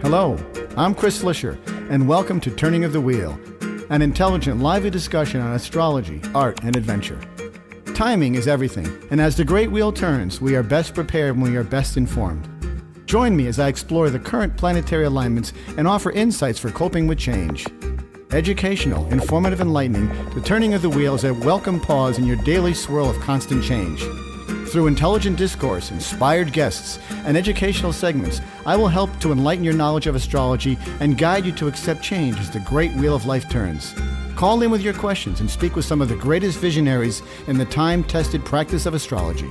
Hello, I'm Chris Flisher, and welcome to Turning of the Wheel, an intelligent, lively discussion on astrology, art, and adventure. Timing is everything, and as the great wheel turns, we are best prepared when we are best informed. Join me as I explore the current planetary alignments and offer insights for coping with change. Educational, informative, enlightening, the Turning of the Wheel is a welcome pause in your daily swirl of constant change. Through intelligent discourse, inspired guests, and educational segments, I will help to enlighten your knowledge of astrology and guide you to accept change as the great wheel of life turns. Call in with your questions and speak with some of the greatest visionaries in the time-tested practice of astrology.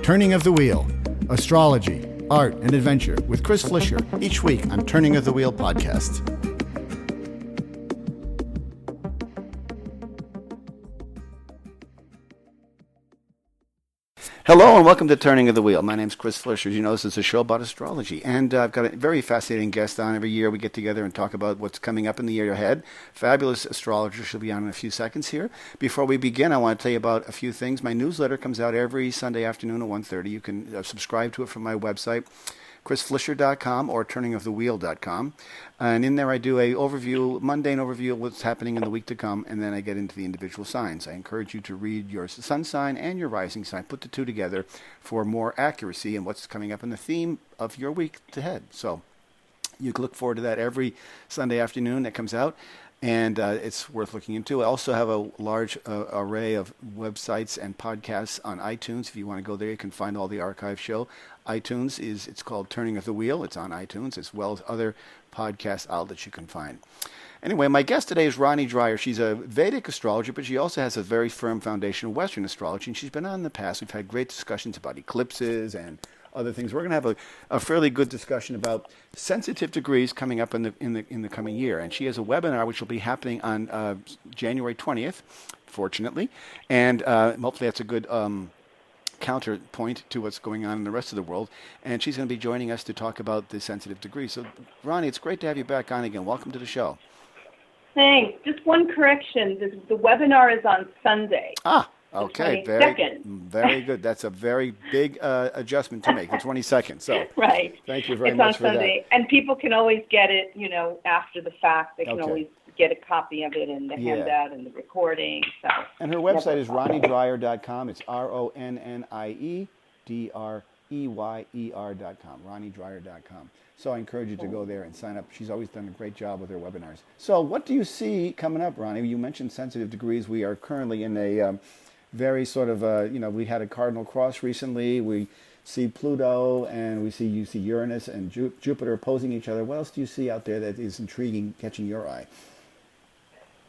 Turning of the Wheel, Astrology, Art, and Adventure with Chris Flisher, each week on Turning of the Wheel podcast. Hello and welcome to Turning of the Wheel. My name's Chris Flisher. As you know, this is a show about astrology. And I've got a very fascinating guest on every year. We get together and talk about what's coming up in the year ahead. Fabulous astrologer. She'll be on in a few seconds here. Before we begin, I want to tell you about a few things. My newsletter comes out every Sunday afternoon at 1:30. You can subscribe to it from my website, chrisflisher.com or turningofthewheel.com. And in there I do a mundane overview of what's happening in the week to come, and then I get into the individual signs. I encourage you to read your sun sign and your rising sign, put the two together for more accuracy in what's coming up in the theme of your week ahead. So you can look forward to that every Sunday afternoon that comes out. And it's worth looking into. I also have a large array of websites and podcasts on iTunes. If you want to go there, you can find all the archive show. iTunes it's called Turning of the Wheel. It's on iTunes, as well as other podcast outlets you can find. Anyway, my guest today is Ronnie Dreyer. She's a Vedic astrologer, but she also has a very firm foundation of Western astrology, and she's been on in the past. We've had great discussions about eclipses and other things. We're going to have a fairly good discussion about sensitive degrees coming up in the coming year. And she has a webinar which will be happening on January 20th, fortunately. And hopefully that's a good counterpoint to what's going on in the rest of the world. And she's going to be joining us to talk about the sensitive degrees. So, Ronnie, it's great to have you back on again. Welcome to the show. Thanks. Just one correction. The webinar is on Sunday. Okay, very good. That's a very big adjustment to make, the 22nd. So, right. Thank you very much for Sunday. that. And people can always get it, after the fact. They can always get a copy of it in the handout and the recording. So. And her website is ronniedreyer.com. It's RonnieDreyer.com, ronniedreyer.com. So I encourage you to go there and sign up. She's always done a great job with her webinars. So what do you see coming up, Ronnie? You mentioned sensitive degrees. We are currently in a very sort of, we had a cardinal cross recently. We see Pluto, and you see Uranus and Jupiter opposing each other. What else do you see out there that is intriguing, catching your eye?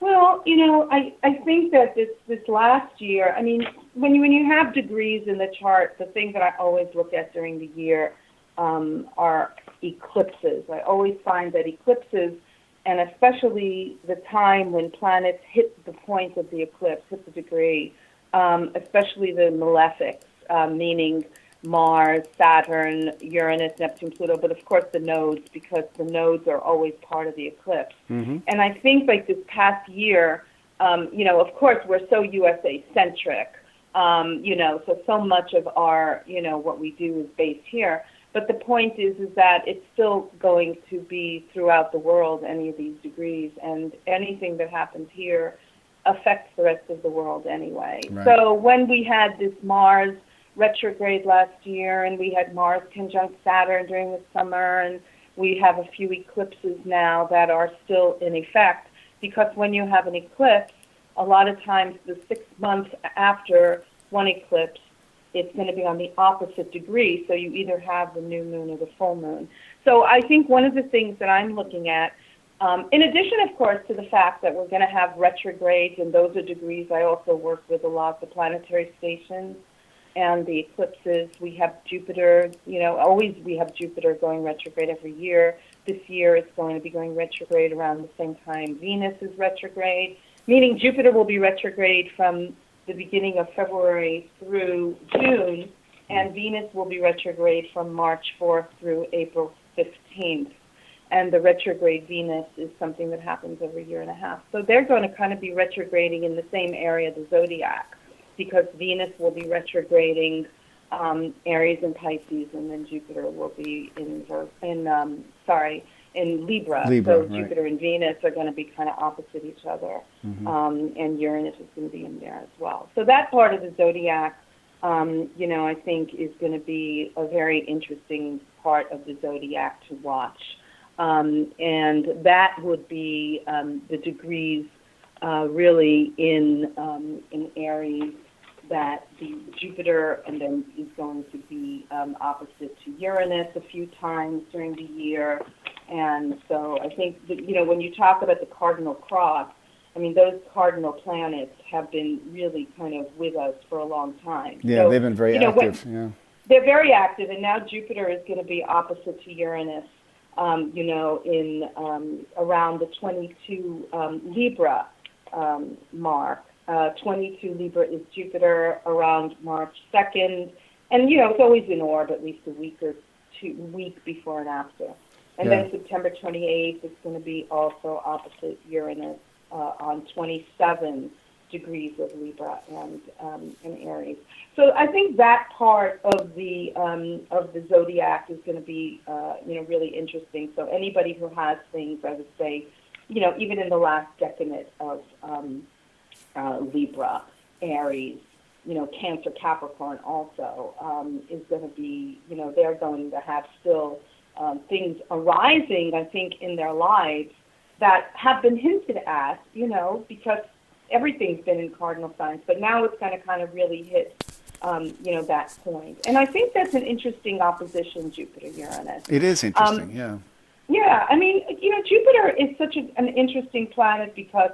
Well, I think that this last year, I mean, when you have degrees in the chart, the thing that I always look at during the year are eclipses. I always find that eclipses, and especially the time when planets hit the point of the eclipse, hit the degree, especially the malefics, meaning Mars, Saturn, Uranus, Neptune, Pluto, but of course the nodes, because the nodes are always part of the eclipse. Mm-hmm. And I think like this past year, of course we're so USA-centric, so much of our, what we do is based here. But the point is that it's still going to be throughout the world, any of these degrees, and anything that happens here affects the rest of the world anyway. Right. So when we had this Mars retrograde last year, and we had Mars conjunct Saturn during the summer, and we have a few eclipses now that are still in effect, because when you have an eclipse, a lot of times the 6 months after one eclipse, it's going to be on the opposite degree, so you either have the new moon or the full moon. So I think one of the things that I'm looking at, in addition, of course, to the fact that we're going to have retrogrades, and those are degrees I also work with a lot, the planetary stations and the eclipses. We have Jupiter, always we have Jupiter going retrograde every year. This year it's going to be going retrograde around the same time Venus is retrograde, meaning Jupiter will be retrograde from the beginning of February through June, and Venus will be retrograde from March 4th through April 15th. And the retrograde Venus is something that happens every year and a half. So they're going to kind of be retrograding in the same area of the zodiac, because Venus will be retrograding Aries and Pisces, and then Jupiter will be in in Libra. Libra, So right. Jupiter and Venus are going to be kind of opposite each other, Mm-hmm. and Uranus is going to be in there as well. So that part of the zodiac, I think is going to be a very interesting part of the zodiac to watch. And that would be the degrees really in Aries, that the Jupiter and then is going to be opposite to Uranus a few times during the year. And so I think that, when you talk about the cardinal cross, I mean, those cardinal planets have been really kind of with us for a long time. Yeah, so, they've been very active. Yeah. They're very active, and now Jupiter is going to be opposite to Uranus, in around the 22 Libra mark. 22 Libra is Jupiter around March 2nd, and it's always in orb at least a week before and after. And then September 28th is going to be also opposite Uranus on 27 degrees of Libra and Aries. So I think that part of the zodiac is going to be really interesting. So anybody who has things, I would say, even in the last decade of Libra, Aries, Cancer, Capricorn also is going to be, they're going to have still things arising, I think, in their lives that have been hinted at, because everything's been in cardinal signs, but now it's going to kind of really hit, that point. And I think that's an interesting opposition, Jupiter-Uranus. It is interesting, yeah. Yeah, I mean, Jupiter is such an interesting planet because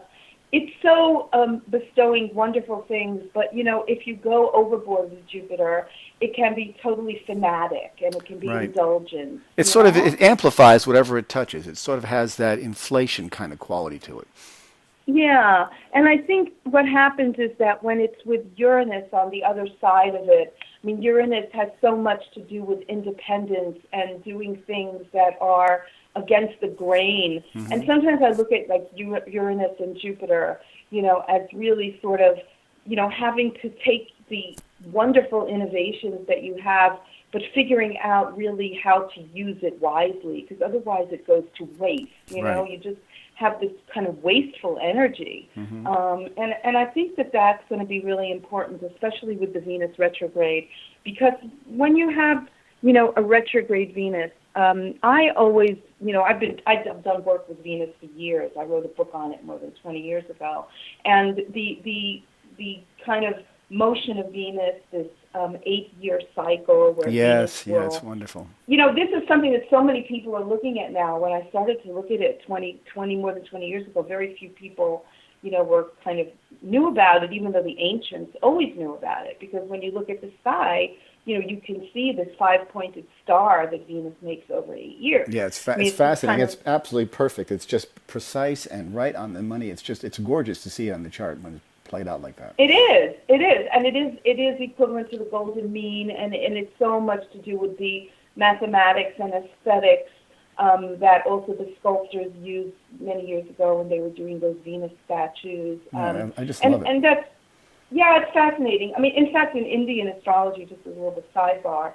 it's so bestowing wonderful things, but, if you go overboard with Jupiter, it can be totally fanatic, and it can be indulgent. It amplifies whatever it touches. It sort of has that inflation kind of quality to it. Yeah, and I think what happens is that when it's with Uranus on the other side of it, I mean, Uranus has so much to do with independence and doing things that are against the grain. Mm-hmm. And sometimes I look at like Uranus and Jupiter, as really sort of, having to take the wonderful innovations that you have, but figuring out really how to use it wisely, because otherwise it goes to waste. You just have this kind of wasteful energy. Mm-hmm. And I think that that's going to be really important, especially with the Venus retrograde, because when you have, a retrograde Venus, I always, I've done work with Venus for years. I wrote a book on it more than 20 years ago. And the kind of motion of Venus, this 8-year cycle where Venus will, it's wonderful. This is something that so many people are looking at now. When I started to look at it more than 20 years ago, very few people, were kind of knew about it, even though the ancients always knew about it. Because when you look at the sky, you can see this 5-pointed star that Venus makes over 8 years. Yeah, it's fascinating. It's absolutely perfect. It's just precise and right on the money. It's gorgeous to see it on the chart when it's played out like that. It is, and it is equivalent to the golden mean, and it's so much to do with the mathematics and aesthetics that also the sculptors used many years ago when they were doing those Venus statues. I just love it. And that's, it's fascinating. I mean, in fact, in Indian astrology, just as a little bit sidebar,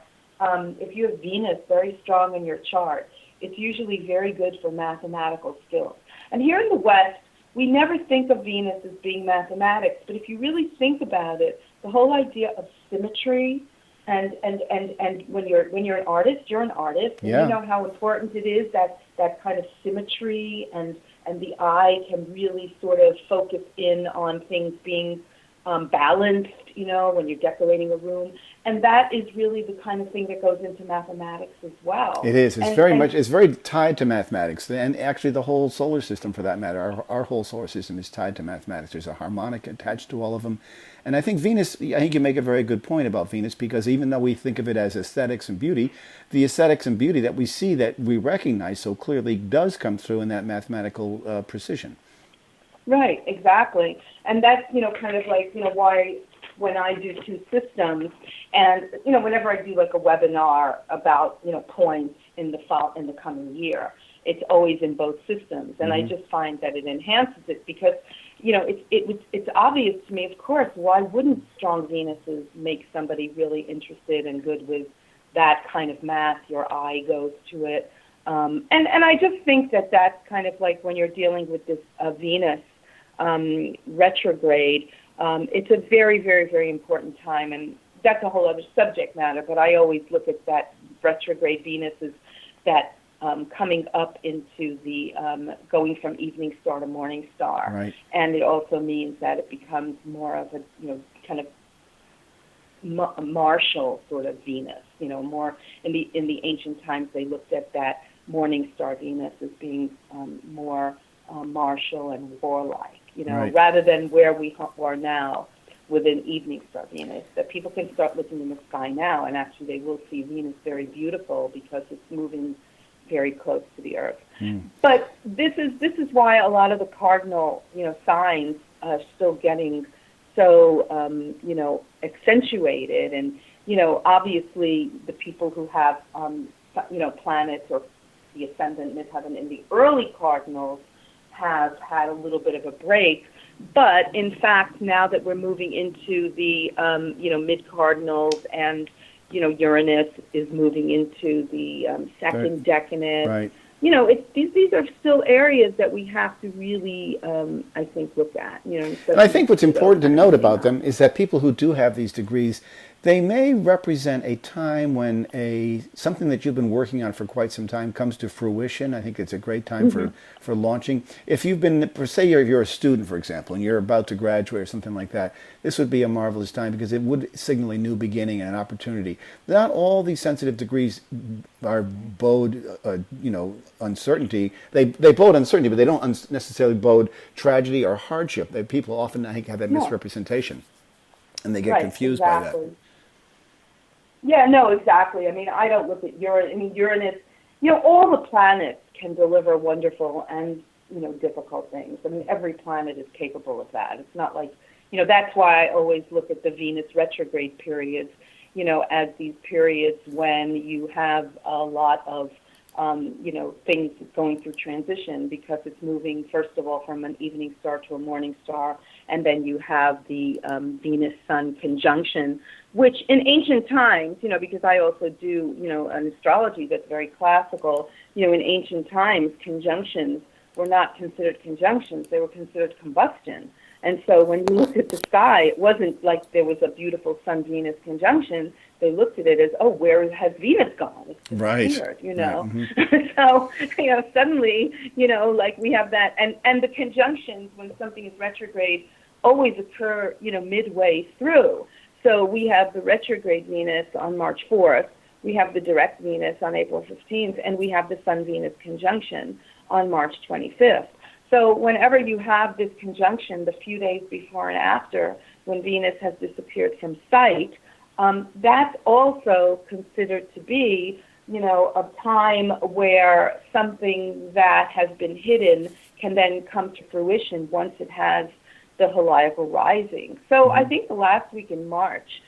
if you have Venus very strong in your chart, it's usually very good for mathematical skills. And here in the West, we never think of Venus as being mathematics, but if you really think about it, the whole idea of symmetry and when you're an artist, you're an artist, and you know how important it is that kind of symmetry and the eye can really sort of focus in on things being balanced, when you're decorating a room. And that is really the kind of thing that goes into mathematics as well. It is. It's very tied to mathematics. And actually the whole solar system, for that matter, our whole solar system is tied to mathematics. There's a harmonic attached to all of them. And I think you make a very good point about Venus, because even though we think of it as aesthetics and beauty, the aesthetics and beauty that we see, that we recognize so clearly, does come through in that mathematical precision. Right, exactly. And that's, kind of like, why when I do two systems, and, whenever I do like a webinar about, points in the coming year, it's always in both systems. And I just find that it enhances it because, it's obvious to me, of course, why wouldn't strong Venuses make somebody really interested and good with that kind of math? Your eye goes to it. And I just think that that's kind of like when you're dealing with this Venus retrograde, it's a very, very, very important time, and that's a whole other subject matter, but I always look at that retrograde Venus as that coming up into the going from evening star to morning star. Right. And it also means that it becomes more of a, kind of martial sort of Venus, more in the ancient times they looked at that morning star Venus as being more martial and warlike, Right. rather than where we are now with an evening star Venus, that people can start looking in the sky now, and actually they will see Venus very beautiful because it's moving very close to the Earth. But this is why a lot of the cardinal, signs are still getting so, accentuated, and, obviously the people who have, planets or the ascendant midheaven in the early cardinals have had a little bit of a break. But in fact, now that we're moving into the, mid-cardinals, and, Uranus is moving into the second decanate. Right. These are still areas that we have to really, I think, look at. And I think what's important to note about them is that people who do have these degrees, they may represent a time when something that you've been working on for quite some time comes to fruition. I think it's a great time for launching. If you've been, say you're a student, for example, and you're about to graduate or something like that, this would be a marvelous time because it would signal a new beginning and an opportunity. Not all these sensitive degrees are bode, uncertainty. They bode uncertainty, but they don't necessarily bode tragedy or hardship. People often, I think, have that misrepresentation, and they get confused by that. Yeah, no, exactly. I mean, I don't look at Uranus. I mean, Uranus, all the planets can deliver wonderful and, difficult things. I mean, every planet is capable of that. It's not like, that's why I always look at the Venus retrograde periods, as these periods when you have a lot of, things going through transition, because it's moving, first of all, from an evening star to a morning star, and then you have the Venus-Sun conjunction, which in ancient times, because I also do, an astrology that's very classical, in ancient times, conjunctions were not considered conjunctions, they were considered combustion. And so when you looked at the sky, it wasn't like there was a beautiful Sun-Venus conjunction. They looked at it as, where has Venus gone? It's disappeared, Right. So, suddenly, like we have that. And the conjunctions, when something is retrograde, always occur, midway through. So we have the retrograde Venus on March 4th. We have the direct Venus on April 15th. And we have the Sun-Venus conjunction on March 25th. So whenever you have this conjunction, the few days before and after, when Venus has disappeared from sight, that's also considered to be, a time where something that has been hidden can then come to fruition once it has the heliacal rising. So I think the last week in March,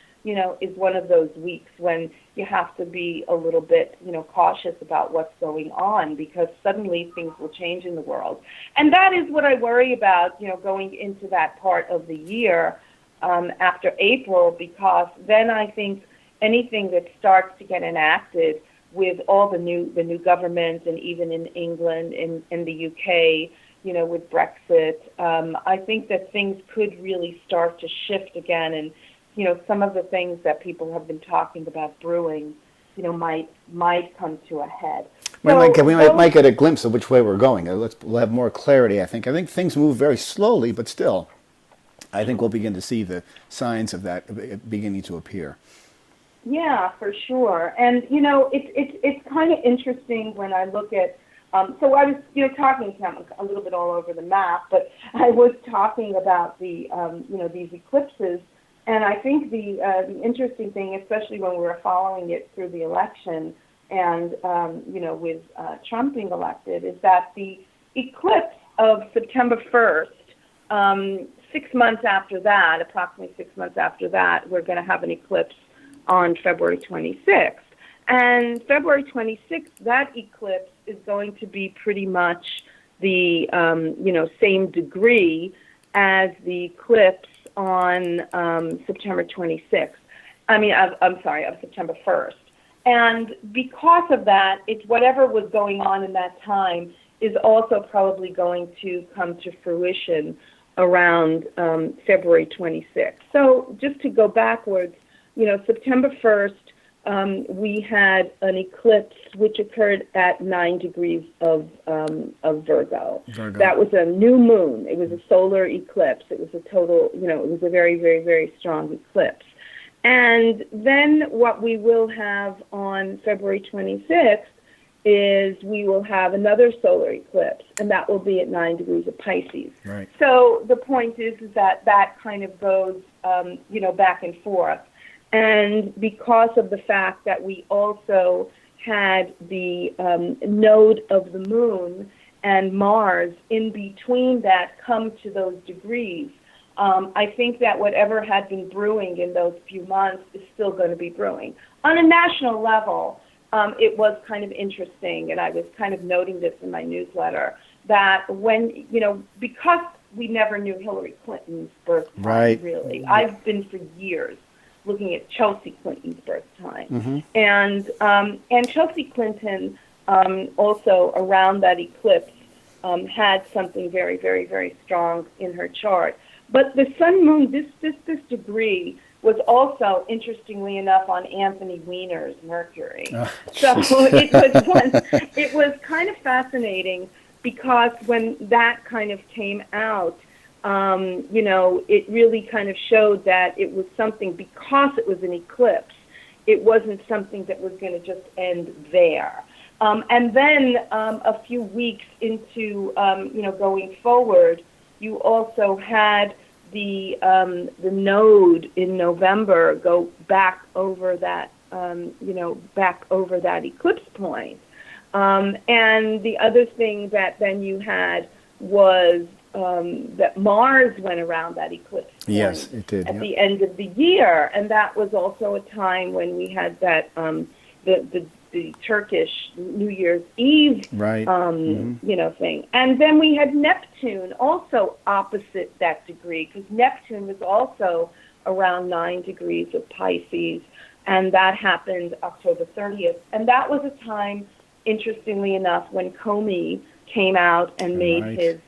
is one of those weeks when you have to be a little bit, cautious about what's going on, because suddenly things will change in the world. And that is what I worry about, going into that part of the year after April, because then I think anything that starts to get enacted with all the new government, and even in England, in the UK, with Brexit, I think that things could really start to shift again, and some of the things that people have been talking about brewing, might come to a head. We might get a glimpse of which way we're going. We'll have more clarity, I think. I think things move very slowly, but still, I think we'll begin to see the signs of that beginning to appear. Yeah, for sure. And, it's kind of interesting when I look at, so I was, talking a little bit all over the map, but I was talking about the, these eclipses. And I think the interesting thing, especially when we were following it through the election and, with Trump being elected, is that the eclipse of September 1st, 6 months after that, approximately 6 months after that, we're going to have an eclipse on February 26th. And February 26th, that eclipse is going to be pretty much the, same degree as the eclipse on September 26th. Of September 1st. And because of that, it's whatever was going on in that time is also probably going to come to fruition around February 26th. So just to go backwards, September 1st, we had an eclipse which occurred at 9 degrees of Virgo. That was a new moon. It was a solar eclipse. It was a total, it was a very, very, very strong eclipse. And then what we will have on February 26th is we will have another solar eclipse, and that will be at 9 degrees of Pisces. Right. So the point is that kind of goes, back and forth. And because of the fact that we also had the node of the moon and Mars in between that come to those degrees, I think that whatever had been brewing in those few months is still going to be brewing. On a national level, it was kind of interesting, and I was kind of noting this in my newsletter, that when, because we never knew Hillary Clinton's birth time, really. I've been for years looking at Chelsea Clinton's birth time. And Chelsea Clinton also around that eclipse had something very, very, very strong in her chart. But the sun moon, this degree was also, interestingly enough, on Anthony Weiner's Mercury. So it was kind of fascinating because when that kind of came out, it really kind of showed that it was something, because it was an eclipse, it wasn't something that was going to just end there. And then a few weeks into, going forward, you also had the node in November go back over that, back over that eclipse point. And the other thing that then you had was that Mars went around that eclipse point. Yes, it did. At the end of the year, and that was also a time when we had that the Turkish New Year's Eve, thing. And then we had Neptune also opposite that degree, because Neptune was also around 9 degrees of Pisces, and that happened October 30th. And that was a time, interestingly enough, when Comey came out and made his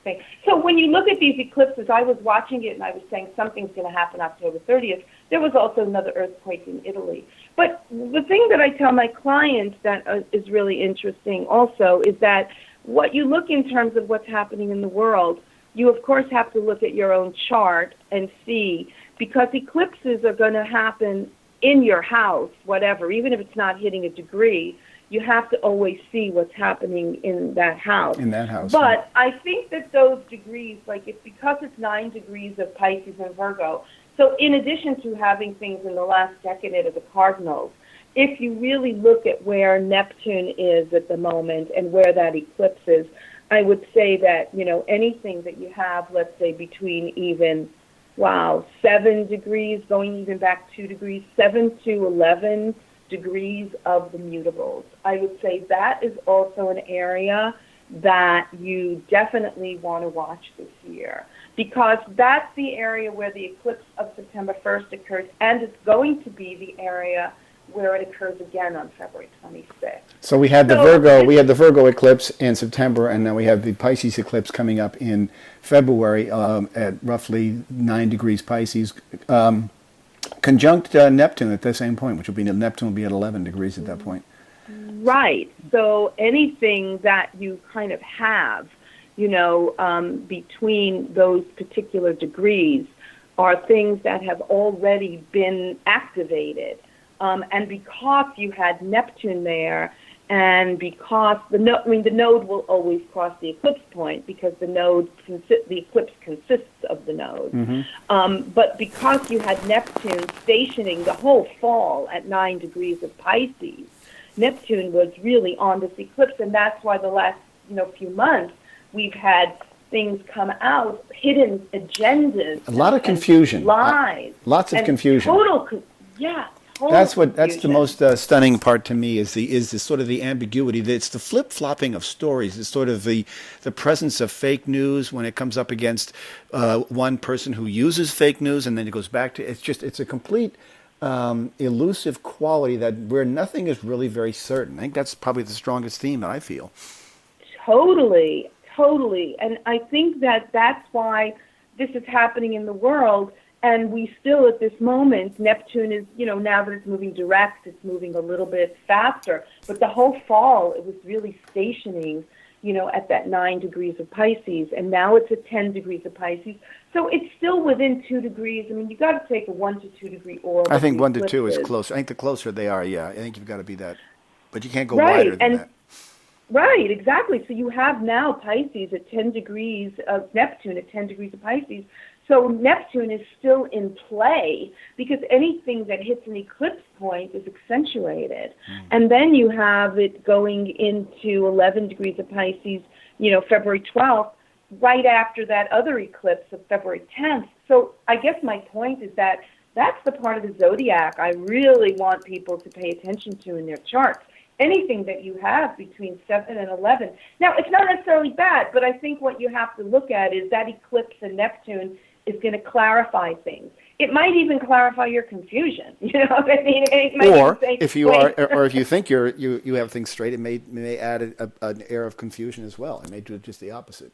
thing. So when you look at these eclipses, I was watching it and I was saying something's going to happen October 30th. There was also another earthquake in Italy. But the thing that I tell my clients that is really interesting also is that what you look in terms of what's happening in the world, you of course have to look at your own chart and see, because eclipses are going to happen in your house, whatever, even if it's not hitting a degree. You have to always see what's happening in that house. But I think that those degrees, because it's 9 degrees of Pisces and Virgo, so in addition to having things in the last decade of the cardinals, if you really look at where Neptune is at the moment and where that eclipse is, I would say that, anything that you have, let's say between even, 7 degrees, going even back 2 degrees, 7 to 11 degrees of the mutables. I would say that is also an area that you definitely want to watch this year, because that's the area where the eclipse of September 1st occurs, and it's going to be the area where it occurs again on February 26th. So we had the Virgo eclipse in September, and then we have the Pisces eclipse coming up in February at roughly 9 degrees Pisces. Conjunct Neptune at the same point, which will be Neptune will be at 11 degrees at that point. Right. So anything that you kind of have, between those particular degrees are things that have already been activated. And because you had Neptune there, and because the node will always cross the eclipse point, because the eclipse consists of the node. But because you had Neptune stationing the whole fall at 9 degrees of Pisces, Neptune was really on this eclipse, and that's why the last few months we've had things come out, hidden agendas, a lot of confusion, lies, lots of confusion. That's the most stunning part to me is the sort of the ambiguity. It's the flip-flopping of stories. It's sort of the presence of fake news when it comes up against one person who uses fake news, and then it goes back to it's a complete elusive quality that where nothing is really very certain. I think that's probably the strongest theme that I feel. Totally, totally. And I think that that's why this is happening in the world. And we still, at this moment, Neptune is, now that it's moving direct, it's moving a little bit faster. But the whole fall, it was really stationing, at that 9 degrees of Pisces. And now it's at 10 degrees of Pisces. So it's still within 2 degrees. I mean, you've got to take a 1 to 2 degree orb. I think 1 to 2 is closer. I think the closer they are, yeah. I think you've got to be that. But you can't go wider than that. Right, exactly. So you have now Pisces at 10 degrees of Neptune at 10 degrees of Pisces. So Neptune is still in play because anything that hits an eclipse point is accentuated. And then you have it going into 11 degrees of Pisces, February 12th, right after that other eclipse of February 10th. So I guess my point is that that's the part of the zodiac I really want people to pay attention to in their charts. Anything that you have between 7 and 11. Now, it's not necessarily bad, but I think what you have to look at is that eclipse in Neptune is going to clarify things. It might even clarify your confusion. You know what I mean? It might or say, if you are, or if you think you have things straight, it may add an air of confusion as well. It may do just the opposite.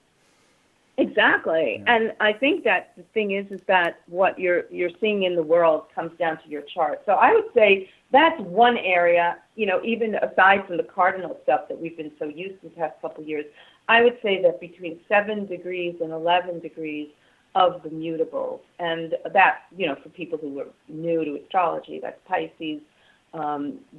Exactly. Yeah. And I think that the thing is that what you're seeing in the world comes down to your chart. So I would say that's one area, even aside from the cardinal stuff that we've been so used to the past couple of years, I would say that between 7 degrees and 11 degrees of the mutables. And that, for people who are new to astrology, that's Pisces,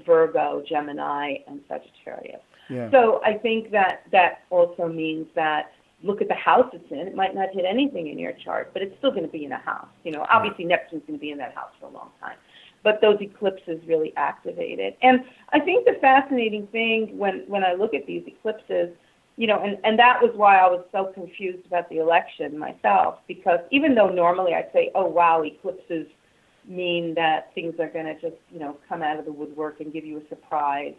Virgo, Gemini, and Sagittarius. Yeah. So I think that also means that look at the house it's in. It might not hit anything in your chart, but it's still going to be in a house. Obviously Neptune's going to be in that house for a long time. But those eclipses really activate it. And I think the fascinating thing when I look at these eclipses, and that was why I was so confused about the election myself, because even though normally I'd say, oh, wow, eclipses mean that things are going to just, come out of the woodwork and give you a surprise.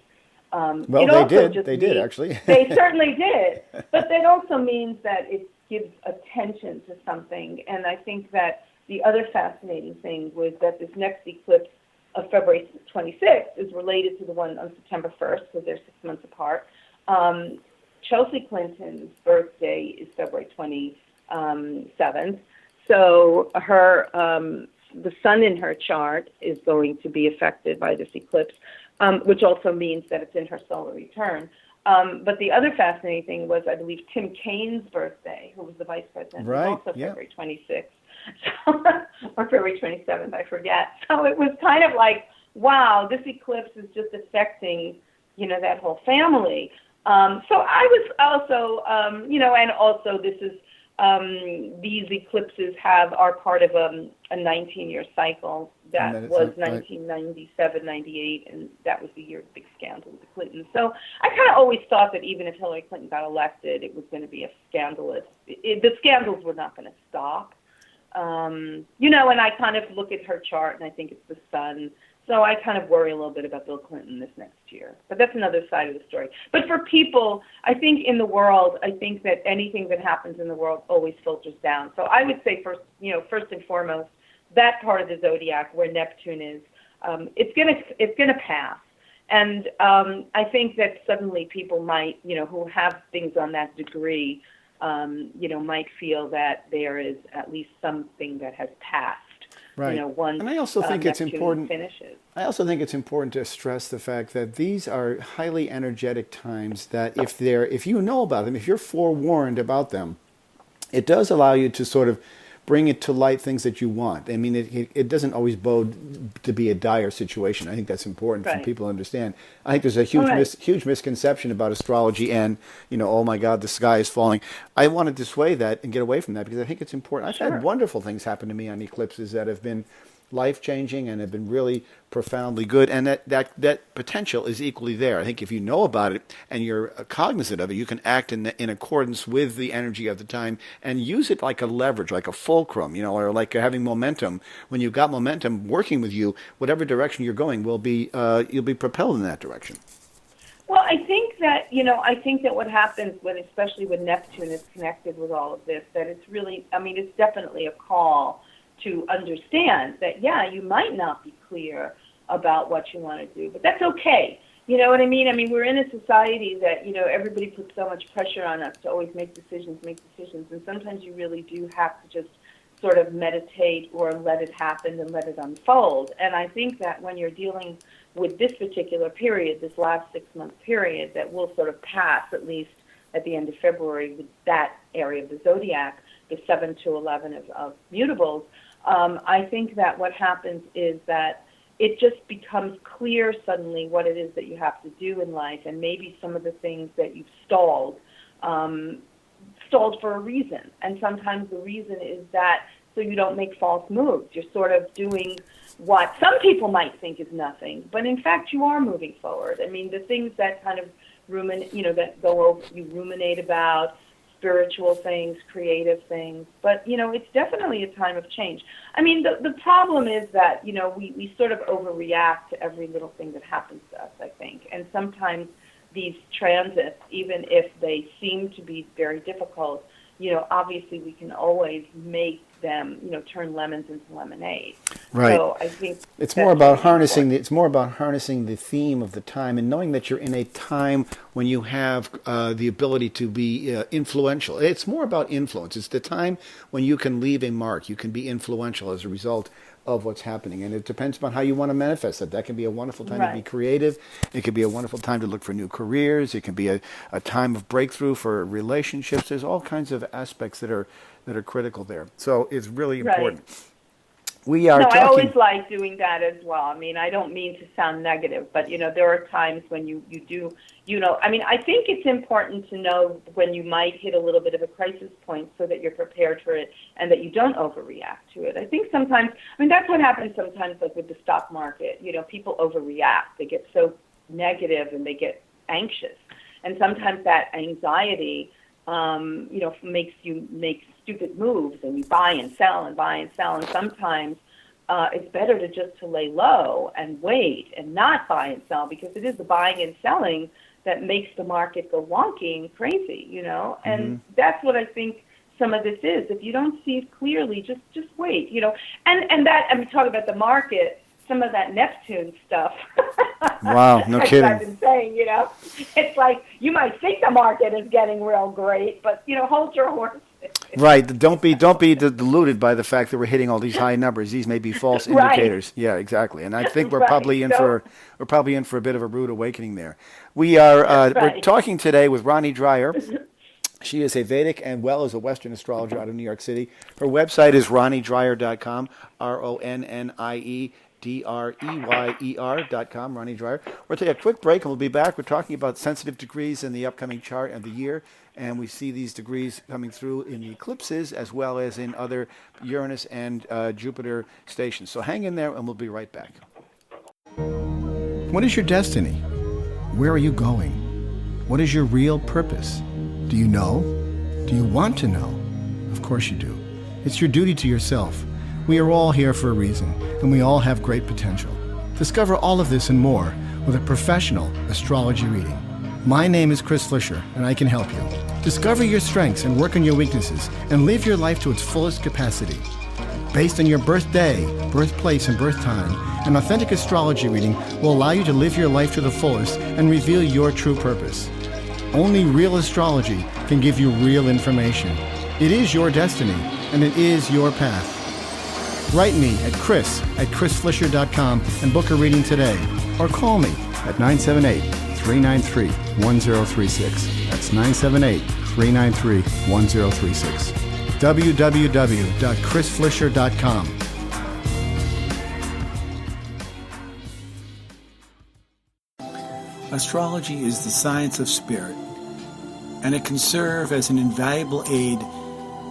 Well, they did. They did, actually. They certainly did. But that also means that it gives attention to something. And I think that the other fascinating thing was that this next eclipse of February 26th is related to the one on September 1st, so they're 6 months apart. Chelsea Clinton's birthday is February 27th. So her the sun in her chart is going to be affected by this eclipse, which also means that it's in her solar return. But the other fascinating thing was, I believe, Tim Kaine's birthday, who was the vice president, was also February 26th. Or February 27th, I forget. So it was kind of like, wow, this eclipse is just affecting, that whole family. So I was also, and also this is, these eclipses are part of a 19-year cycle that was 1997, 98, and that was the year of the big scandal with the Clintons. So I kind of always thought that even if Hillary Clinton got elected, it was going to be a scandalous. The scandals were not going to stop. And I kind of look at her chart, and I think it's the sun. So I kind of worry a little bit about Bill Clinton this next year. But that's another side of the story. But for people, I think in the world, I think that anything that happens in the world always filters down. So I would say first and foremost, that part of the zodiac where Neptune is, it's gonna pass. And I think that suddenly people might, who have things on that degree, might feel that there is at least something that has passed. Right. Once and I also think it's important. Finishes. I also think it's important to stress the fact that these are highly energetic times. That if you know about them, if you're forewarned about them, it does allow you to sort of bring it to light things that you want. I mean, it doesn't always bode to be a dire situation. I think that's important for people to understand. I think there's a huge misconception about astrology and, oh my God, the sky is falling. I want to dissuade that and get away from that because I think it's important. I've had wonderful things happen to me on eclipses that have been life-changing and have been really profoundly good, and that potential is equally there. I think if you know about it and you're cognizant of it, you can act in accordance with the energy of the time and use it like a leverage, like a fulcrum, or like having momentum. When you've got momentum working with you, whatever direction you're going will be you'll be propelled in that direction. Well, I think that what happens especially when Neptune is connected with all of this, that it's really, it's definitely a call to understand that, yeah, you might not be clear about what you want to do, but that's okay. You know what I mean? I mean, we're in a society that, everybody puts so much pressure on us to always make decisions, and sometimes you really do have to just sort of meditate or let it happen and let it unfold. And I think that when you're dealing with this particular period, this last 6-month period that will sort of pass, at least at the end of February, with that area of the zodiac, the 7 to 11 of mutables, I think that what happens is that it just becomes clear suddenly what it is that you have to do in life, and maybe some of the things that you've stalled for a reason. And sometimes the reason is that so you don't make false moves. You're sort of doing what some people might think is nothing, but in fact you are moving forward. I mean, the things that kind of that go over, you ruminate about, spiritual things, creative things, but it's definitely a time of change. I mean, the problem is that we sort of overreact to every little thing that happens to us, I think, and sometimes these transits, even if they seem to be very difficult, obviously we can always make them, turn lemons into lemonade. Right. So I think it's more about harnessing the theme of the time, and knowing that you're in a time when you have the ability to be influential. It's more about influence. It's the time when you can leave a mark. You can be influential as a result of what's happening, and it depends upon how you want to manifest it. That can be a wonderful time to be creative. It can be a wonderful time to look for new careers. It can be a time of breakthrough for relationships. There's all kinds of aspects that are critical there. So it's really important. We are talking. I always like doing that as well. I mean, I don't mean to sound negative, but there are times when you do, I mean, I think it's important to know when you might hit a little bit of a crisis point so that you're prepared for it and that you don't overreact to it. I think sometimes, I mean, that's what happens sometimes, like with the stock market. People overreact. They get so negative and they get anxious, and sometimes that anxiety, makes you make stupid moves, and you buy and sell and buy and sell, and sometimes it's better to lay low and wait and not buy and sell, because it is the buying and selling that makes the market go wonky and crazy, and that's what I think some of this is. If you don't see it clearly, just wait, and that, I'm talking about the market, some of that Neptune stuff. Wow, no kidding. I've been saying, it's like you might think the market is getting real great, but hold your horses. Right. Don't be deluded by the fact that we're hitting all these high numbers. These may be false indicators. Yeah, exactly. And I think we're probably in for a bit of a rude awakening there. We are we're talking today with Ronnie Dreyer. She is a Vedic and well as a Western astrologer out of New York City. Her website is ronniedreyer.com, RonnieDreyer.com, Ronnie Dreyer. We'll take a quick break and we'll be back. We're talking about sensitive degrees in the upcoming chart of the year, and we see these degrees coming through in the eclipses as well as in other Uranus and Jupiter stations. So hang in there and we'll be right back. What is your destiny? Where are you going? What is your real purpose? Do you know? Do you want to know? Of course you do. It's your duty to yourself. We are all here for a reason, and we all have great potential. Discover all of this and more with a professional astrology reading. My name is Chris Flisher, and I can help you. Discover your strengths and work on your weaknesses, and live your life to its fullest capacity. Based on your birthday, birthplace, and birth time, an authentic astrology reading will allow you to live your life to the fullest and reveal your true purpose. Only real astrology can give you real information. It is your destiny, and it is your path. Write me at chris@chrisflisher.com and book a reading today, or call me at 978-393-1036. That's 978-393-1036. www.chrisflisher.com. Astrology is the science of spirit, and it can serve as an invaluable aid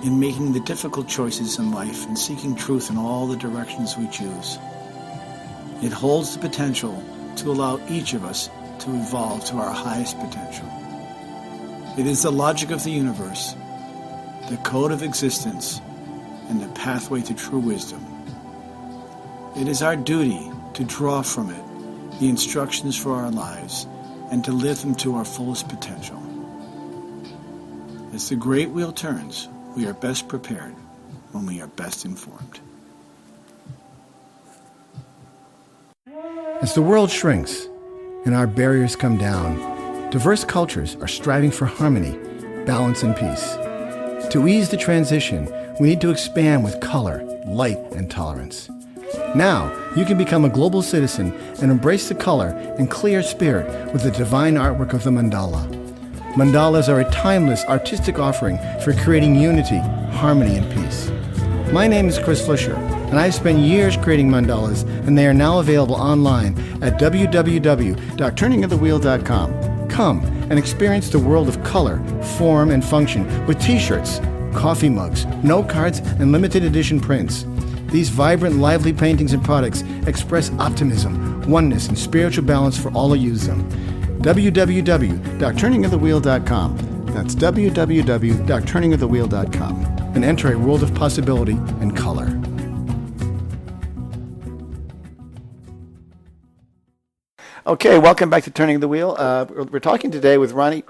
in making the difficult choices in life and seeking truth in all the directions we choose. It holds the potential to allow each of us to evolve to our highest potential. It is the logic of the universe, the code of existence, and the pathway to true wisdom. It is our duty to draw from it the instructions for our lives and to live them to our fullest potential. As the great wheel turns, we are best prepared when we are best informed. As the world shrinks and our barriers come down, diverse cultures are striving for harmony, balance, and peace. To ease the transition, we need to expand with color, light, and tolerance. Now, you can become a global citizen and embrace the color and clear spirit with the divine artwork of the mandala. Mandalas are a timeless artistic offering for creating unity, harmony, and peace. My name is Chris Flisher, and I've spent years creating mandalas, and they are now available online at www.turningofthewheel.com. Come and experience the world of color, form, and function with t-shirts, coffee mugs, note cards, and limited edition prints. These vibrant, lively paintings and products express optimism, oneness, and spiritual balance for all who use them. www.turningofthewheel.com. That's www.turningofthewheel.com. And enter a world of possibility and color. Okay, welcome back to Turning the Wheel. We're talking today with Ronnie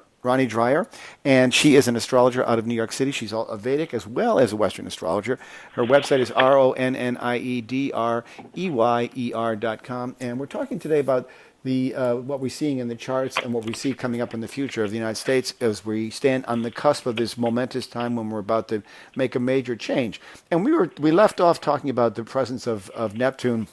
Dreyer, and she is an astrologer out of New York City. She's a Vedic as well as a Western astrologer. Her website is RONNIEDREYER.com, and we're talking today about what we're seeing in the charts and what we see coming up in the future of the United States as we stand on the cusp of this momentous time when we're about to make a major change. And we left off talking about the presence of Neptune,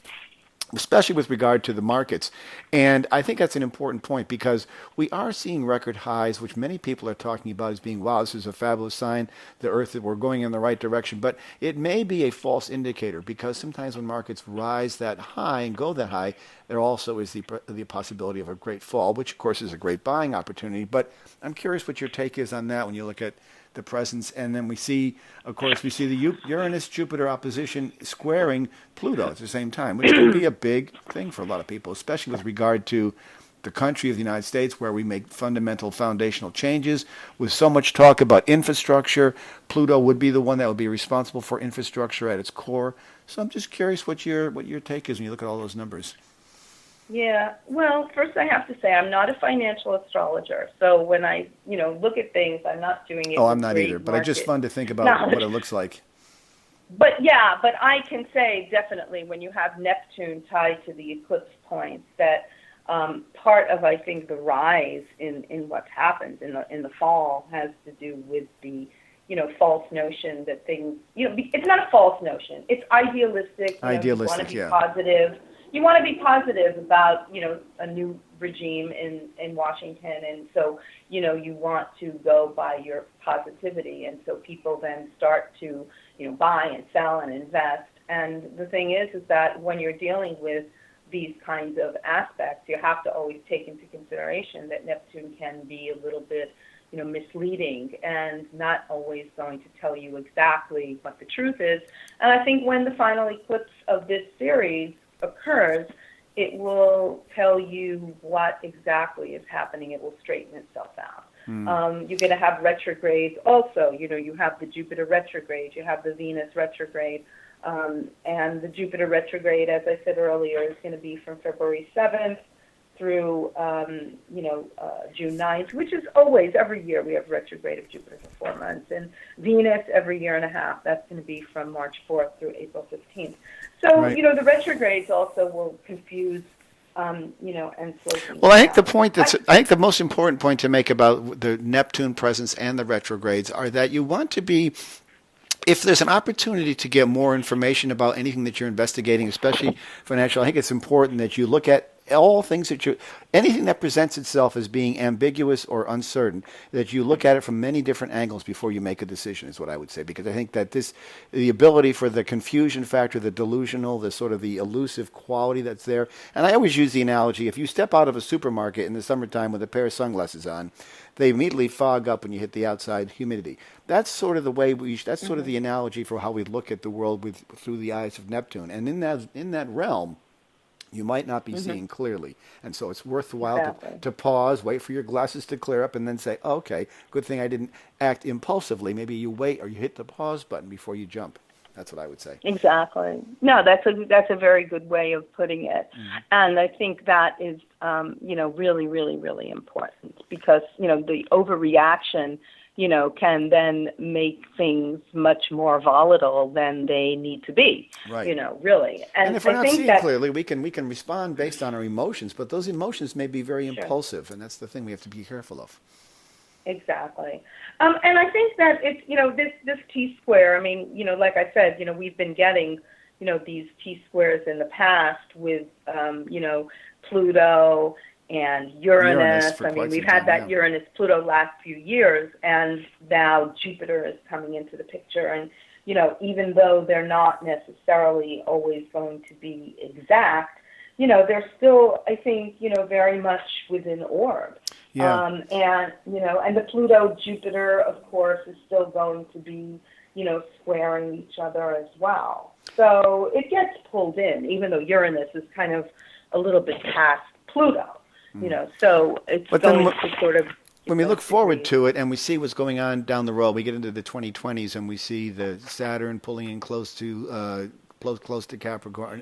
especially with regard to the markets. And I think that's an important point because we are seeing record highs, which many people are talking about as being, wow, this is a fabulous sign, the Earth, that we're going in the right direction. But it may be a false indicator because sometimes when markets rise that high and go that high, there also is the possibility of a great fall, which of course is a great buying opportunity. But I'm curious what your take is on that when you look at the presence, and then we see the Uranus-Jupiter opposition squaring Pluto at the same time, which could be a big thing for a lot of people, especially with regard to the country of the United States, where we make fundamental foundational changes. With so much talk about infrastructure, Pluto would be the one that would be responsible for infrastructure at its core. So I'm just curious what your take is when you look at all those numbers. Yeah, well, first I have to say I'm not a financial astrologer, so when I, look at things, I'm not doing it. Oh, I'm not either, but it's just fun to think about what it looks like. But I can say definitely when you have Neptune tied to the eclipse points that part of, I think, the rise in what's happened in the fall has to do with the false notion that things, it's not a false notion. It's idealistic. You want to be positive. You want to be positive about, a new regime in Washington. And so, you want to go by your positivity. And so people then start to, buy and sell and invest. And the thing is that when you're dealing with these kinds of aspects, you have to always take into consideration that Neptune can be a little bit misleading and not always going to tell you exactly what the truth is. And I think when the final eclipse of this series occurs, it will tell you what exactly is happening. It will straighten itself out. You're going to have retrogrades also. You have the Jupiter retrograde, you have the Venus retrograde, and the Jupiter retrograde, as I said earlier, is going to be from February 7th through, June 9th, which is always, every year we have retrograde of Jupiter for 4 months. And Venus every year and a half, that's going to be from March 4th through April 15th. So, right. The retrogrades also will confuse, and slow things Well, I think down. I think the most important point to make about the Neptune presence and the retrogrades are that you want to be, if there's an opportunity to get more information about anything that you're investigating, especially financial, I think it's important that you look at all things anything that presents itself as being ambiguous or uncertain, that you look at it from many different angles before you make a decision, is what I would say. Because I think that the ability for the confusion factor, the delusional, the sort of the elusive quality that's there. And I always use the analogy, if you step out of a supermarket in the summertime with a pair of sunglasses on, they immediately fog up when you hit the outside humidity. That's sort of the way that's sort of the analogy for how we look at the world through the eyes of Neptune. And in that realm, you might not be seeing clearly. And so it's worthwhile to pause, wait for your glasses to clear up, and then say, okay, good thing I didn't act impulsively. Maybe you wait or you hit the pause button before you jump. That's what I would say. Exactly. No, that's a very good way of putting it. And I think that is, really, really, really important because, the overreaction, can then make things much more volatile than they need to be, Right. really. And if we're I not think seeing that, clearly, we can respond based on our emotions, but those emotions may be very sure. impulsive, and that's the thing we have to be careful of. Exactly. And I think that it's, this T-square, I mean, like I said, we've been getting, these T-squares in the past with, Pluto and Uranus. For I mean, quite we've some had time, that yeah. Uranus-Pluto last few years, and now Jupiter is coming into the picture. And, even though they're not necessarily always going to be exact, they're still, I think, very much within orb. Yeah. And the Pluto-Jupiter, of course, is still going to be, squaring each other as well. So it gets pulled in, even though Uranus is kind of a little bit past Pluto, so it's But going then to sort of... when we look forward to it and we see what's going on down the road, we get into the 2020s and we see the Saturn pulling in close to Capricorn,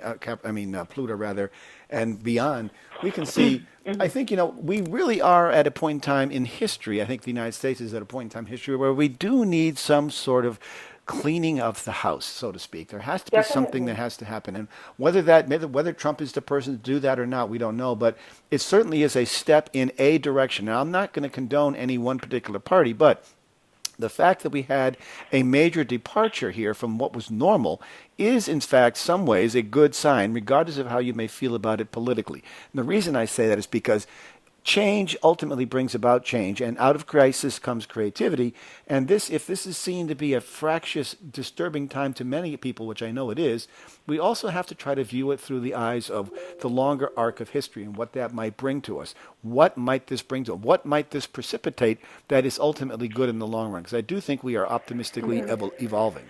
Pluto rather, and beyond. We can see. I think we really are at a point in time in history. I think the United States is at a point in time in history where we do need some sort of cleaning of the house, so to speak. There has to be something that has to happen, and whether Trump is the person to do that or not, we don't know. But it certainly is a step in a direction. Now, I'm not going to condone any one particular party, but the fact that we had a major departure here from what was normal is, in fact, some ways a good sign, regardless of how you may feel about it politically. And the reason I say that is because change ultimately brings about change, and out of crisis comes creativity. And if this is seen to be a fractious, disturbing time to many people, which I know it is, we also have to try to view it through the eyes of the longer arc of history and what that might bring to us. What might this bring to us? What might this precipitate that is ultimately good in the long run? Because I do think we are optimistically evolving.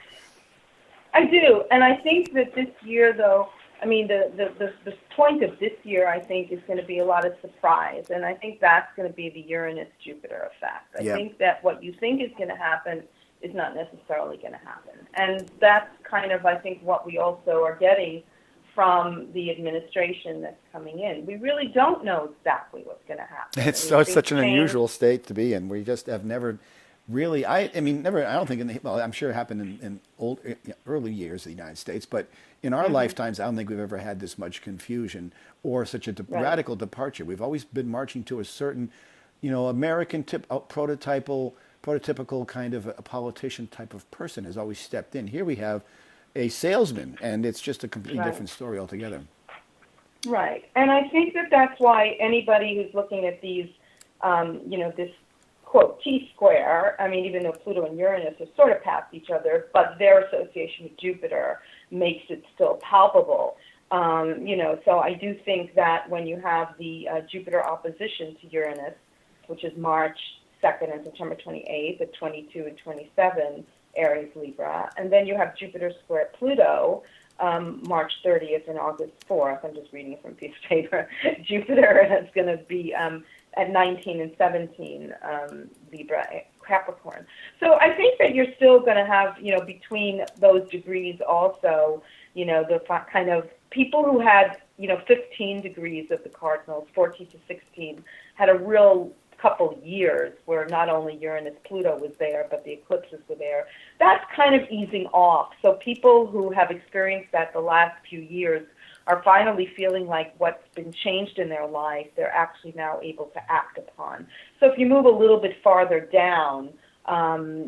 I do, and I think that this year, though, I mean, the point of this year, I think, is going to be a lot of surprise, and I think that's going to be the Uranus-Jupiter effect. I think that what you think is going to happen is not necessarily going to happen, and that's kind of, I think, what we also are getting from the administration that's coming in. We really don't know exactly what's going to happen. It's such an unusual state to be in. We just have never really, I don't think, I'm sure it happened in early years of the United States, but in our lifetimes, I don't think we've ever had this much confusion or such a radical departure. We've always been marching to a certain, American prototypical kind of a politician type of person has always stepped in. Here we have a salesman, and it's just a completely different story altogether. Right, and I think that that's why anybody who's looking at these, this quote T-square, I mean, even though Pluto and Uranus are sort of past each other, but their association with Jupiter makes it still palpable. So I do think that when you have the Jupiter opposition to Uranus, which is March 2nd and September 28th at 22 and 27, Aries, Libra, and then you have Jupiter square Pluto, March 30th and August 4th. I'm just reading it from a piece of paper. Jupiter is going to be at 19 and 17, Libra, Capricorn. So I think that you're still going to have, between those degrees also, the kind of people who had, 15 degrees of the cardinals, 14 to 16, had a real couple years where not only Uranus, Pluto was there, but the eclipses were there. That's kind of easing off. So people who have experienced that the last few years are finally feeling like what's been changed in their life, they're actually now able to act upon. So if you move a little bit farther down,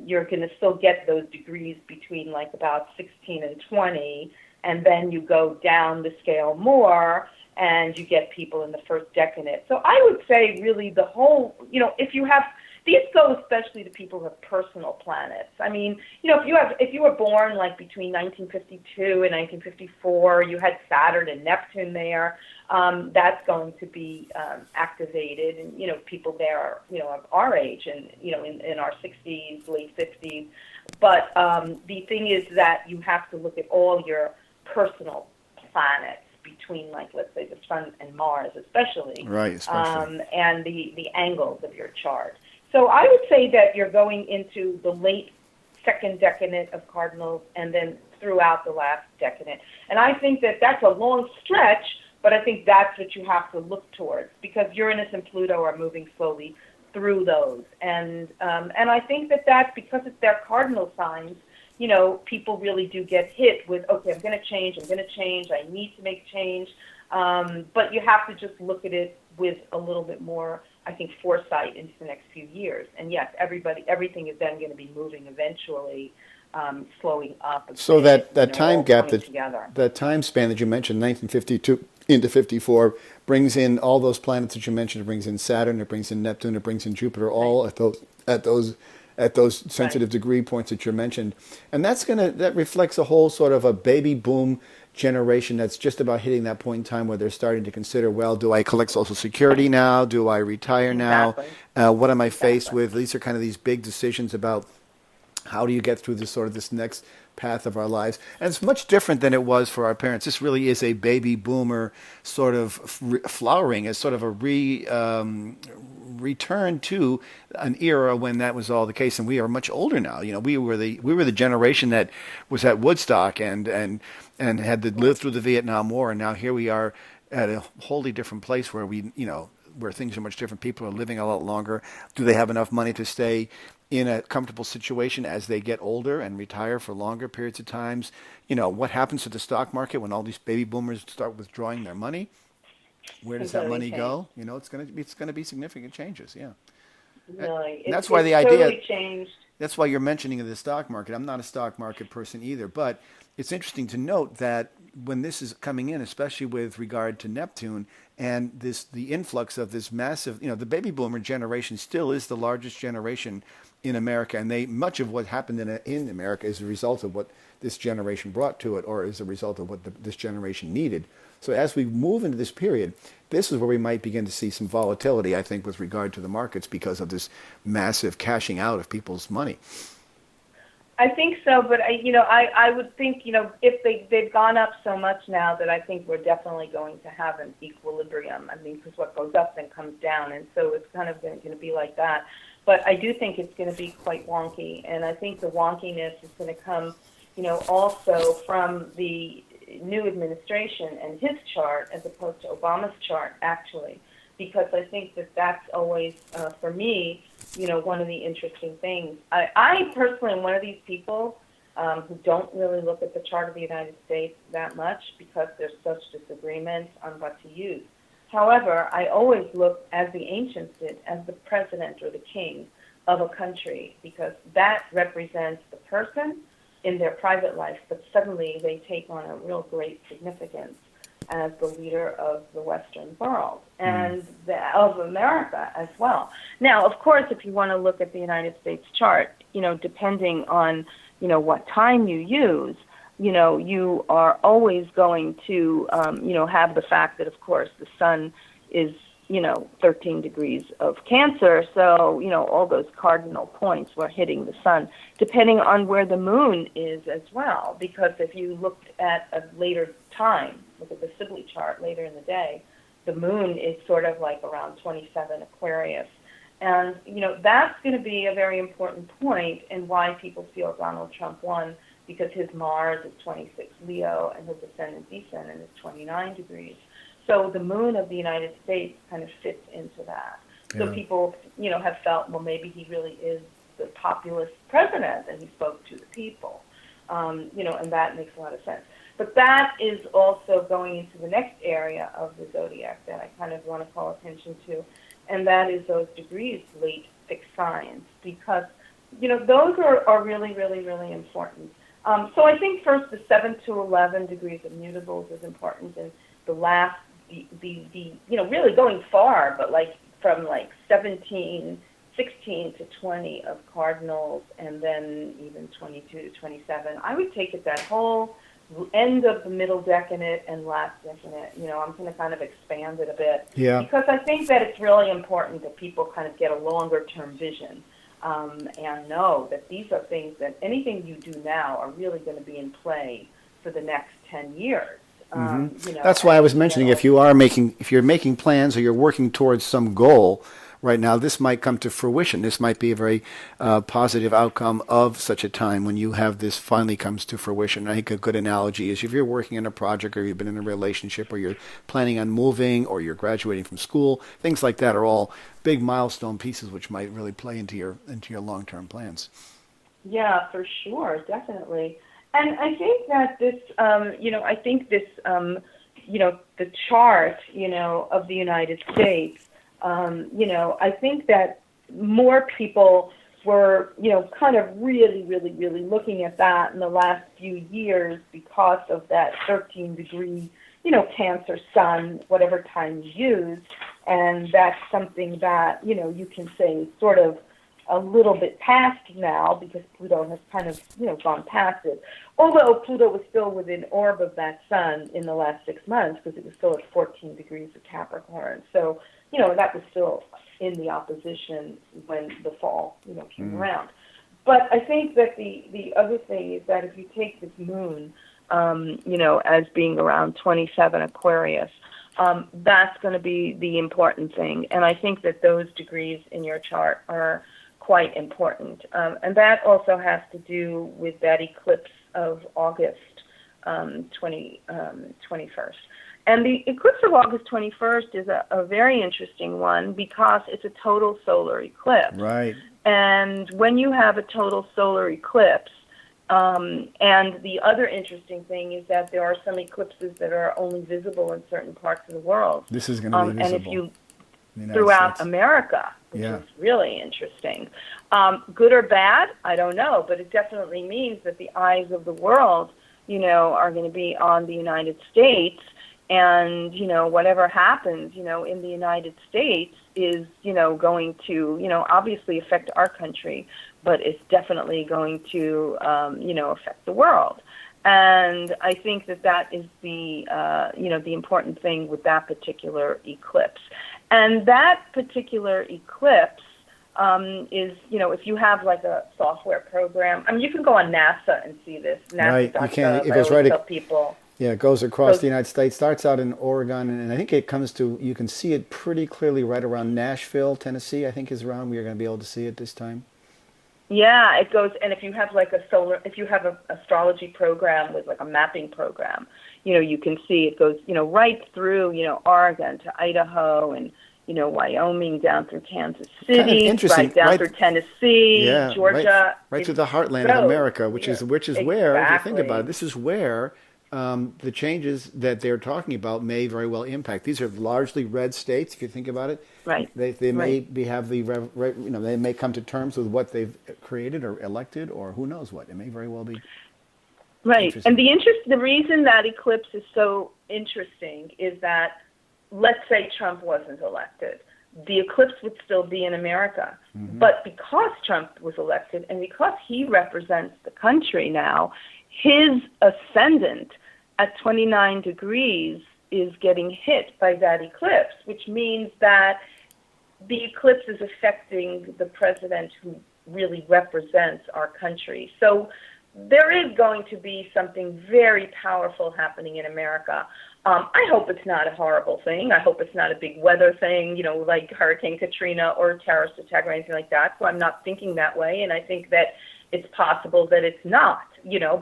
you're going to still get those degrees between like about 16 and 20, and then you go down the scale more, and you get people in the first decanate. So I would say really the whole, if you have, these go especially to people who have personal planets. I mean, if you were born like between 1952 and 1954, you had Saturn and Neptune there, that's going to be activated. And, people there are, of our age and, in our 60s, late 50s. But the thing is that you have to look at all your personal planets between, like, let's say the Sun and Mars especially. Right, especially. And the angles of your chart. So I would say that you're going into the late second decade of cardinals, and then throughout the last decade. And I think that that's a long stretch, but I think that's what you have to look towards, because Uranus and Pluto are moving slowly through those. And I think that that's because it's their cardinal signs. You know, people really do get hit with, okay, I'm going to change, I need to make change. But you have to just look at it with a little bit more, I think, foresight into the next few years. And yes, everything is then going to be moving eventually, slowing up. So that time gap, together. that time span that you mentioned, 1952 into 54, brings in all those planets that you mentioned. It brings in Saturn, it brings in Neptune, it brings in Jupiter, all at those sensitive degree points that you mentioned. And that reflects a whole sort of a baby boom generation that's just about hitting that point in time where they're starting to consider, well, do I collect Social Security now? Do I retire now? Exactly. What am I faced with? These are kind of these big decisions about how do you get through this next path of our lives. And it's much different than it was for our parents. This really is a baby boomer sort of flowering, as sort of a return to an era when that was all the case. And we are much older now. You know, we were the generation that was at Woodstock and had to live through the Vietnam War. And now here we are at a wholly different place where where things are much different. People are living a lot longer. Do they have enough money to stay in a comfortable situation as they get older and retire for longer periods of times? You know, what happens to the stock market when all these baby boomers start withdrawing their money? Where does that money go? You know, it's going to be significant changes. Yeah. Really, that's why the idea totally changed. That's why you're mentioning the stock market. I'm not a stock market person either, but it's interesting to note that when this is coming in, especially with regard to Neptune and the influx of this massive, the baby boomer generation still is the largest generation in America, and much of what happened in America is a result of what this generation brought to it, or is a result of what this generation needed. So as we move into this period, this is where we might begin to see some volatility, I think, with regard to the markets because of this massive cashing out of people's money. I think so, but I would think, if they've gone up so much now, that I think we're definitely going to have an equilibrium. I mean, because what goes up then comes down, and so it's kind of going to be like that. But I do think it's going to be quite wonky, and I think the wonkiness is going to come, also from the new administration and his chart as opposed to Obama's chart, actually, because I think that's always, for me, one of the interesting things. I personally am one of these people who don't really look at the chart of the United States that much because there's such disagreements on what to use. However, I always look, as the ancients did, as the president or the king of a country, because that represents the person in their private life, but suddenly they take on a real great significance as the leader of the Western world and of America as well. Now, of course, if you want to look at the United States chart, depending on, what time you use, you are always going to, have the fact that, of course, the sun is, 13 degrees of Cancer. So, all those cardinal points were hitting the sun, depending on where the moon is as well. Because if you looked at a later time, look at the Sibley chart later in the day, the moon is sort of like around 27 Aquarius. And, that's going to be a very important point in why people feel Donald Trump won, because his Mars is 26 Leo and his ascendant-descendant is 29 degrees. So the moon of the United States kind of fits into that. So people, have felt, well, maybe he really is the populist president and he spoke to the people, and that makes a lot of sense. But that is also going into the next area of the zodiac that I kind of want to call attention to, and that is those degrees, late fixed signs, because, those are really, really, really important. So I think first the 7 to 11 degrees of mutables is important, and the last, really going far, but from 16 to 20 of cardinals, and then even 22 to 27. I would take it that whole end of the middle decade and last decade. I'm going to kind of expand it a bit. Yeah. Because I think that it's really important that people kind of get a longer-term vision and know that these are things that anything you do now are really going to be in play for the next 10 years. That's why I was mentioning if you're making plans or you're working towards some goal, right now, this might come to fruition. This might be a very positive outcome of such a time when you have this finally comes to fruition. I think a good analogy is if you're working on a project or you've been in a relationship or you're planning on moving or you're graduating from school, things like that are all big milestone pieces which might really play into your long-term plans. Yeah, for sure, definitely. And I think that this, I think this, the chart, of the United States, I think that more people were, kind of really, really, really looking at that in the last few years because of that 13-degree, Cancer sun, whatever time you use. And that's something that, you can say sort of a little bit past now because Pluto has kind of, gone past it. Although Pluto was still within orb of that sun in the last 6 months because it was still at 14 degrees of Capricorn. So, that was still in the opposition when the fall, came around. But I think that the other thing is that if you take this moon, as being around 27 Aquarius, that's going to be the important thing. And I think that those degrees in your chart are quite important. And that also has to do with that eclipse of August 21st. And the eclipse of August 21st is a very interesting one because it's a total solar eclipse. Right. And when you have a total solar eclipse, and the other interesting thing is that there are some eclipses that are only visible in certain parts of the world. This is going to be visible. And if you throughout America, which is really interesting. Good or bad, I don't know, but it definitely means that the eyes of the world, are going to be on the United States. And, whatever happens, in the United States is, going to, obviously affect our country, but it's definitely going to, affect the world. And I think that is the, the important thing with that particular eclipse. And that particular eclipse is, if you have like a software program, I mean, you can go on NASA and see this. Right, you can. It goes right. Tell people. Yeah, it goes across the United States, starts out in Oregon, and I think it comes to, you can see it pretty clearly right around Nashville, Tennessee, I think is around where you're going to be able to see it this time. Yeah, it goes, and if you have like if you have an astrology program with like a mapping program, you can see it goes, right through, Oregon to Idaho and, Wyoming down through Kansas City, right down through Tennessee, Georgia. Right through the heartland of America, which is where, if you think about it, this is where the changes that they're talking about may very well impact. These are largely red states, if you think about it. Right. They may have they may come to terms with what they've created or elected, or who knows what. It may very well be. Right. And the reason that eclipse is so interesting is that, let's say Trump wasn't elected, the eclipse would still be in America. Mm-hmm. But because Trump was elected and because he represents the country now, his ascendant at 29 degrees is getting hit by that eclipse, which means that the eclipse is affecting the president who really represents our country. So there is going to be something very powerful happening in America. I hope it's not a horrible thing. I hope it's not a big weather thing, like Hurricane Katrina or a terrorist attack or anything like that. So I'm not thinking that way, and I think that it's possible that it's not,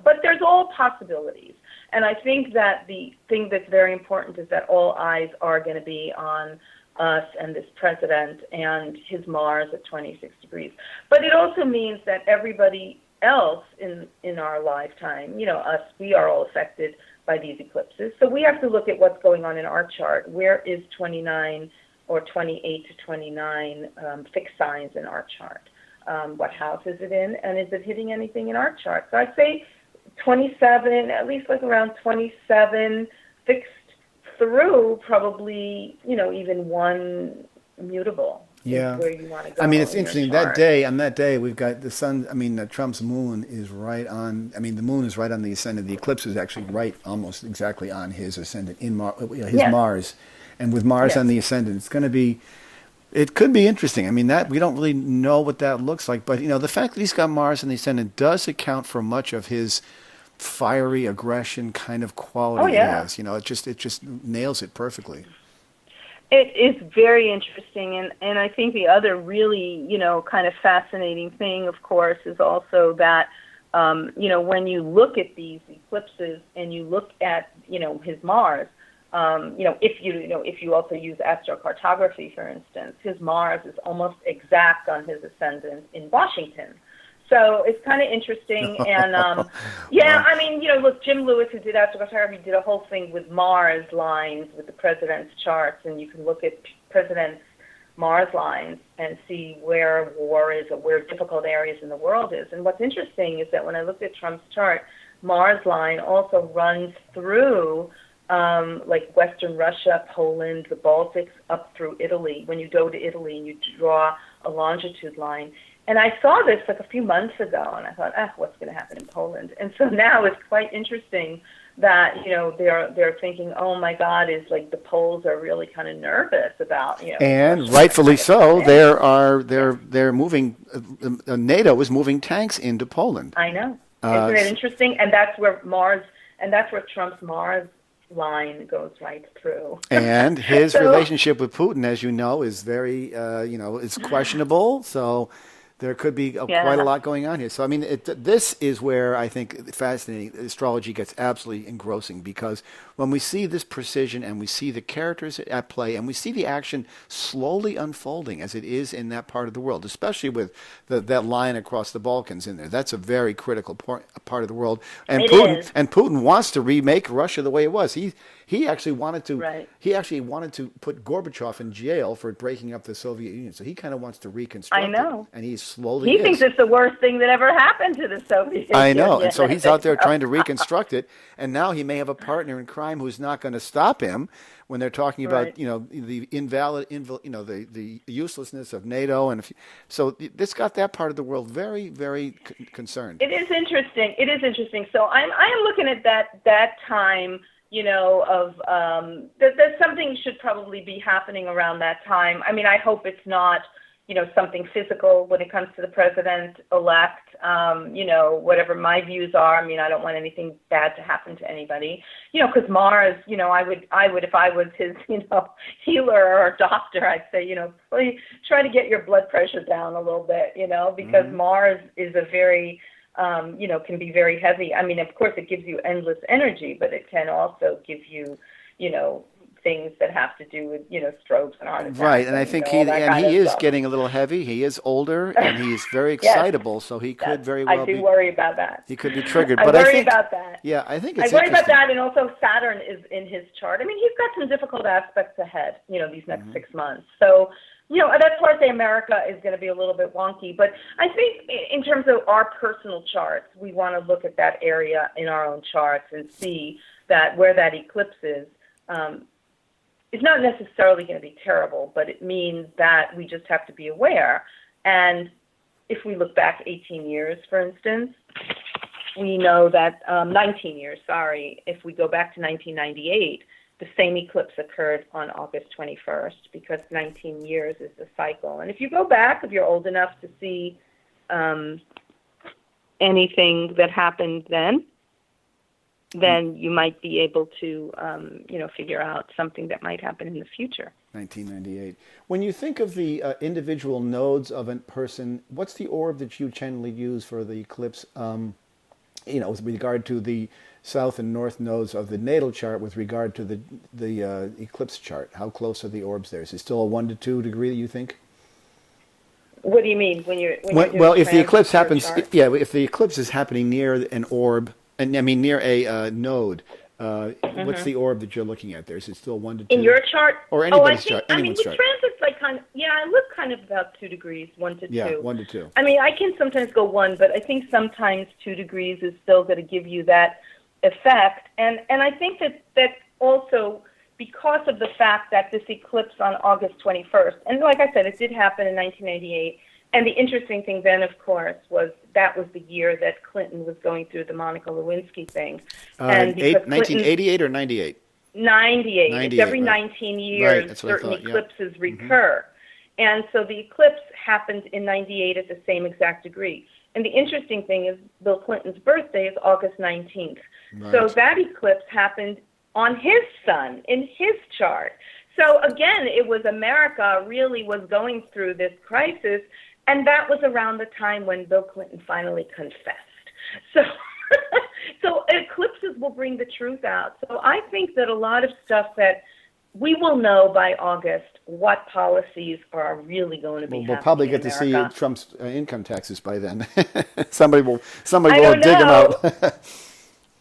but there's all possibilities. And I think that the thing that's very important is that all eyes are going to be on us and this president and his Mars at 26 degrees. But it also means that everybody else in our lifetime, us, we are all affected by these eclipses. So we have to look at what's going on in our chart. Where is 29 or 28 to 29 fixed signs in our chart? What house is it in? And is it hitting anything in our chart? So I'd say 27, at least like around 27 fixed through probably, even one mutable. Yeah. Where you want to go. I mean, it's interesting. On that day, we've got the sun, Trump's moon is right on, the moon is right on the ascendant. The eclipse is actually right almost exactly on his ascendant, Mars. And with Mars on the ascendant, it's going to be, it could be interesting. That we don't really know what that looks like. But, the fact that he's got Mars in the ascendant does account for much of his fiery aggression kind of quality he has. It just nails it perfectly. It is very interesting, and I think the other really, kind of fascinating thing, of course, is also that, when you look at these eclipses and you look at, his Mars, if you also use astrocartography, for instance, his Mars is almost exact on his ascendant in Washington. So it's kind of interesting, and Wow. I mean, look, Jim Lewis, who did astrocartography, did a whole thing with Mars lines with the president's charts, and you can look at president's Mars lines and see where war is or where difficult areas in the world is. And what's interesting is that when I looked at Trump's chart, Mars line also runs through like Western Russia, Poland, the Baltics, up through Italy. When you go to Italy and you draw a longitude line. And I saw this like a few months ago, and I thought, what's going to happen in Poland? And so now it's quite interesting that, they're thinking, oh my God, is like the Poles are really kind of nervous about, And Russia rightfully kind of so, coming in. they're moving. NATO is moving tanks into Poland. I know. Isn't it interesting? And that's where Trump's Mars line goes right through. And his So, relationship with Putin, as you know, is very, it's questionable. So there could be quite a lot going on here. So, I mean, this is where I think fascinating astrology gets absolutely engrossing, because when we see this precision and we see the characters at play and we see the action slowly unfolding as it is in that part of the world, especially with that line across the Balkans in there, that's a very critical part of the world. And it Putin is. and Putin wants to remake Russia the way it was. He actually wanted to. Right. He actually wanted to put Gorbachev in jail for breaking up the Soviet Union. So he kind of wants to reconstruct I know. it, and he slowly He is. thinks it's the worst thing that ever happened to the Soviet Union. I know, and so he's out there So, trying to reconstruct it, and now he may have a partner in crime who's not going to stop him when they're talking about right. the the uselessness of NATO, and so this got that part of the world very, very concerned. It is interesting. It is interesting. So I am looking at that time, of that something should probably be happening around that time. I mean, I hope it's not, something physical when it comes to the president-elect. Whatever my views are. I mean, I don't want anything bad to happen to anybody. Because Mars, I would if I was his, healer or doctor, I'd say, please try to get your blood pressure down a little bit, because Mars is a very can be very heavy. I mean, of course, it gives you endless energy, but it can also give you, things that have to do with, strokes and heart attacks. Right, and I think he is stuff. getting a little heavy. He is older, and he's very Yes. excitable, so he could very well I do be. worry about that. He could be triggered. I But worry think, about that. yeah, I think I it's worry about interesting. that, and also Saturn is in his chart. I mean, he's got some difficult aspects ahead, these next 6 months. So, that's why I say America is going to be a little bit wonky. But I think in terms of our personal charts, we want to look at that area in our own charts and see that where that eclipse is not necessarily going to be terrible, but it means that we just have to be aware. And if we look back 18 years, for instance, we know that 19 years, if we go back to 1998, the same eclipse occurred on August 21st, because 19 years is the cycle. And if you go back, if you're old enough to see anything that happened then you might be able to, figure out something that might happen in the future. 1998. When you think of the individual nodes of a person, what's the orb that you generally use for the eclipse? With regard to the south and north nodes of the natal chart, with regard to the eclipse chart, how close are the orbs there? Is it still a 1 to 2 degree, you think? What do you mean when you're Well, if the eclipse transit happens, chart? if the eclipse is happening near an orb, and I mean near a node, what's the orb that you're looking at there? Is it still 1 to 2? In your chart? Or anybody's chart? I mean, Anyone's with chart. transits, I look kind of about 2 degrees, 1 to 2. Yeah, 1 to 2. I mean, I can sometimes go 1, but I think sometimes 2 degrees is still going to give you that effect. And I think that also because of the fact that this eclipse on August 21st, and like I said, it did happen in 1988. And the interesting thing then, of course, was that was the year that Clinton was going through the Monica Lewinsky thing. And 1988 or 98? 98. 98, It's every right. 19 years, Right, that's what I certain thought, yeah. eclipses recur. And so the eclipse happened in 98 at the same exact degree. And the interesting thing is Bill Clinton's birthday is August 19th. Right. So that eclipse happened on his sun, in his chart. So again, it was America really was going through this crisis, and that was around the time when Bill Clinton finally confessed. So, so eclipses will bring the truth out. So I think that a lot of stuff that we will know by August what policies are really going to be We'll probably happening get in to see America. Trump's income taxes by then. somebody will I don't dig him know. out.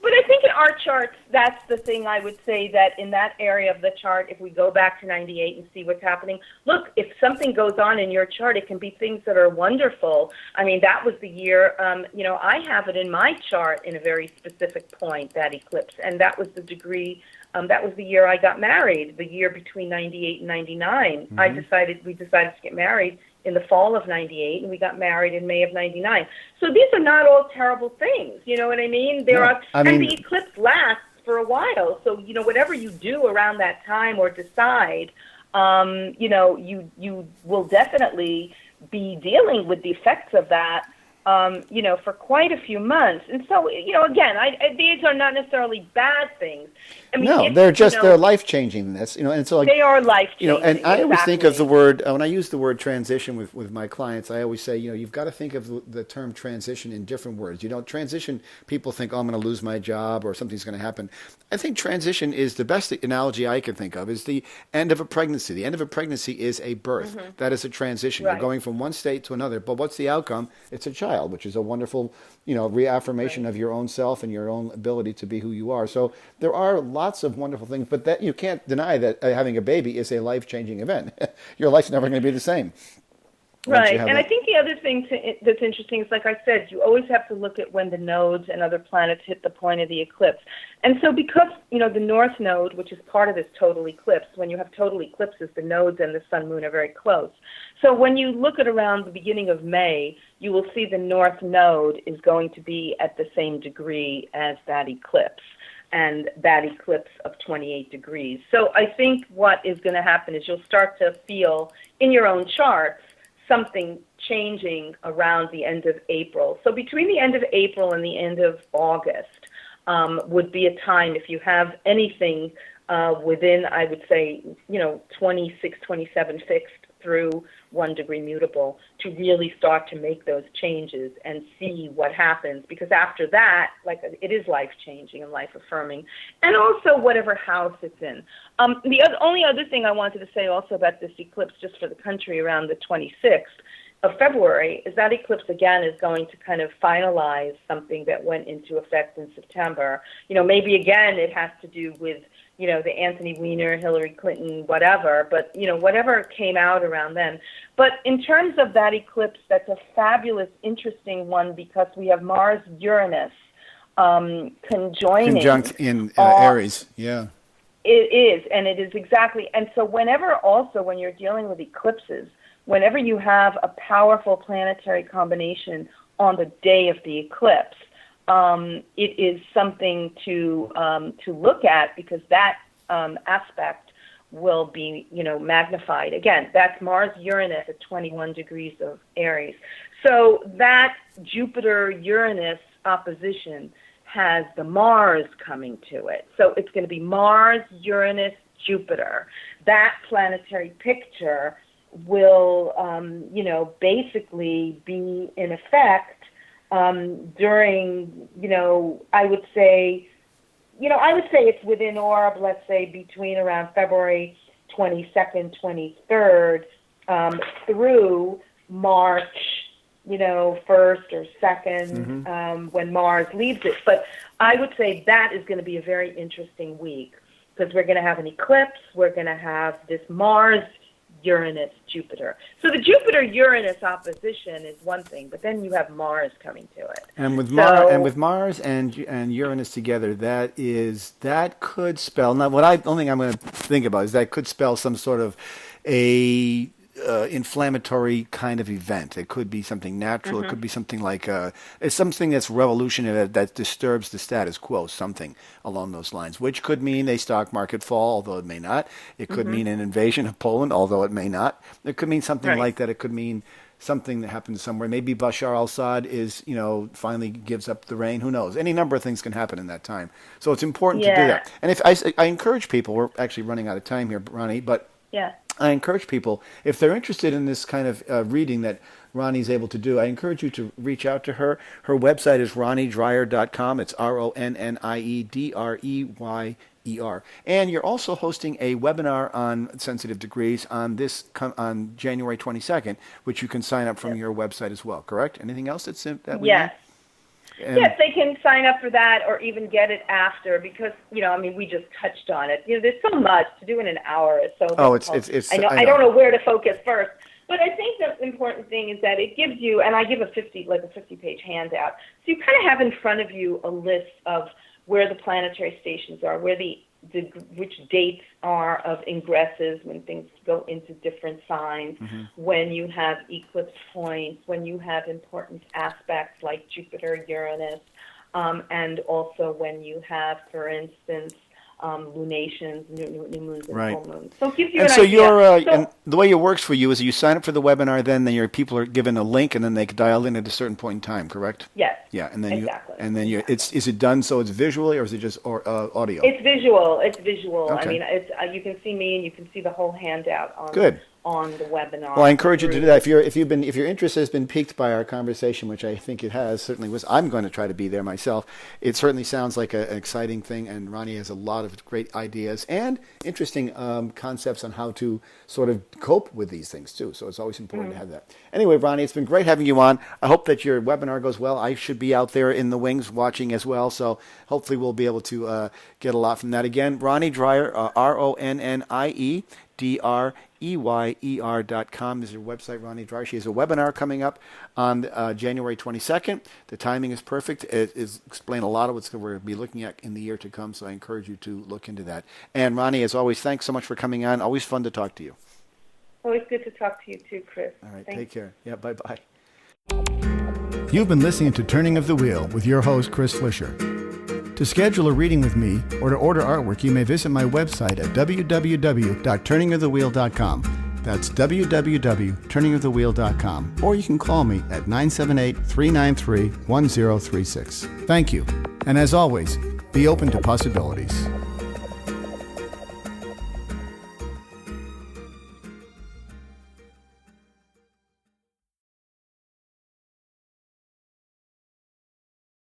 But I think in our charts, that's the thing I would say, that in that area of the chart, if we go back to 98 and see what's happening, look, if something goes on in your chart, it can be things that are wonderful. I mean, that was the year, I have it in my chart in a very specific point, that eclipse, and that was the degree, that was the year I got married, the year between 98 and 99. We decided to get married in the fall of 98, and we got married in May of 99. So these are not all terrible things, you know what I mean? And the eclipse lasts for a while, so, whatever you do around that time or decide, you will definitely be dealing with the effects of that, for quite a few months. And so, again, these are not necessarily bad things. I mean, No, they're just they're life changing. And so like they are life changing. and I always think of the exactly. word when I use the word transition with my clients. I always say, you've got to think of the term transition in different words. Transition. People think, oh, I'm going to lose my job or something's going to happen. I think transition is the best analogy I can think of. Is the end of a pregnancy. The end of a pregnancy is a birth. That is a transition. Right. You're going from one state to another. But what's the outcome? It's a child, which is a wonderful, reaffirmation of your own self and your own ability to be who you are. So there are lots of wonderful things, but that you can't deny that having a baby is a life-changing event. Your life's never going to be the same. Right, and I think the other thing that's interesting is, like I said, you always have to look at when the nodes and other planets hit the point of the eclipse. And so because, the North Node, which is part of this total eclipse, when you have total eclipses, the nodes and the sun, moon are very close. So when you look at around the beginning of May, you will see the North Node is going to be at the same degree as that eclipse, and that eclipse of 28 degrees. So I think what is going to happen is you'll start to feel in your own charts something changing around the end of April. So between the end of April and the end of August would be a time, if you have anything within, I would say, 26, 27 fixed through 1 degree mutable, to really start to make those changes and see what happens. Because after that, it is life-changing and life-affirming. And also whatever house it's in. Only other thing I wanted to say also about this eclipse, just for the country, around the 26th of February, is that eclipse, again, is going to kind of finalize something that went into effect in September. Maybe, again, it has to do with the Anthony Weiner, Hillary Clinton, whatever, but, whatever came out around then. But in terms of that eclipse, that's a fabulous, interesting one, because we have Mars-Uranus conjunct in Aries, yeah. It is, and it is exactly. And so when you're dealing with eclipses, whenever you have a powerful planetary combination on the day of the eclipse, it is something to look at, because that aspect will be, magnified. Again, that's Mars-Uranus at 21 degrees of Aries. So that Jupiter-Uranus opposition has the Mars coming to it. So it's going to be Mars-Uranus-Jupiter. That planetary picture will, basically be in effect during, I would say it's within orb, let's say between around February 22nd, 23rd, through March, 1st or 2nd, when Mars leaves it. But I would say that is going to be a very interesting week, because we're going to have an eclipse, we're going to have this Mars-Uranus, Jupiter. So the Jupiter-Uranus opposition is one thing, but then you have Mars coming to it. And with Mars and Uranus together, that could spell. Now, only thing I'm going to think about is that could spell some sort of a inflammatory kind of event. It could be something natural. It could be something like it's something that's revolutionary that disturbs the status quo, something along those lines, which could mean a stock market fall, although it may not. It could mean an invasion of Poland, although it may not. It could mean something like that. It could mean something that happens somewhere. Maybe Bashar al-Assad is, finally gives up the reign. Who knows? Any number of things can happen in that time. So it's important to do that. And if I encourage people, we're actually running out of time here, Ronnie, but I encourage people, if they're interested in this kind of reading that Ronnie's able to do, I encourage you to reach out to her. Her website is ronniedreyer.com. It's RONNIEDREYER. And you're also hosting a webinar on sensitive degrees on January 22nd, which you can sign up from your website as well, correct? Anything else that we Yes. And yes, they can sign up for that or even get it after because, we just touched on it. There's so much to do in an hour. It's so it's I don't know where to focus first. But I think the important thing is that it gives you, and I give a 50-page handout, so you kind of have in front of you a list of where the planetary stations are, where which dates are of ingresses when things go into different signs, when you have eclipse points, when you have important aspects like Jupiter, Uranus, and also when you have, for instance, lunations, new moons, and full moons. So it gives you an idea. And the way it works for you is you sign up for the webinar, then your people are given a link, and then they can dial in at a certain point in time. Correct? Yes. Yeah, and then exactly. Is it done so it's visually, or is it just audio? It's visual. It's visual. Okay. I mean, you can see me, and you can see the whole handout on the webinar. Well, I encourage you to do that. If your interest has been piqued by our conversation, which I think it has, certainly was. I'm going to try to be there myself. It certainly sounds like an exciting thing, and Ronnie has a lot of great ideas and interesting concepts on how to sort of cope with these things too. So it's always important to have that. Anyway, Ronnie, it's been great having you on. I hope that your webinar goes well. I should be out there in the wings watching as well, so hopefully we'll be able to get a lot from that. Again, Ronnie Dreyer, RONNIEDREYER.com is her website, Ronnie Dreyer. She has a webinar coming up on January 22nd. The timing is perfect. It is explain a lot of what we're going to be looking at in the year to come, so I encourage you to look into that. And Ronnie, as always, thanks so much for coming on. Always fun to talk to you. Always good to talk to you too, Chris. All right, take care. Yeah, bye-bye. You've been listening to Turning of the Wheel with your host, Chris Flisher. To schedule a reading with me or to order artwork, you may visit my website at www.turningofthewheel.com. That's www.turningofthewheel.com. Or you can call me at 978-393-1036. Thank you. And as always, be open to possibilities.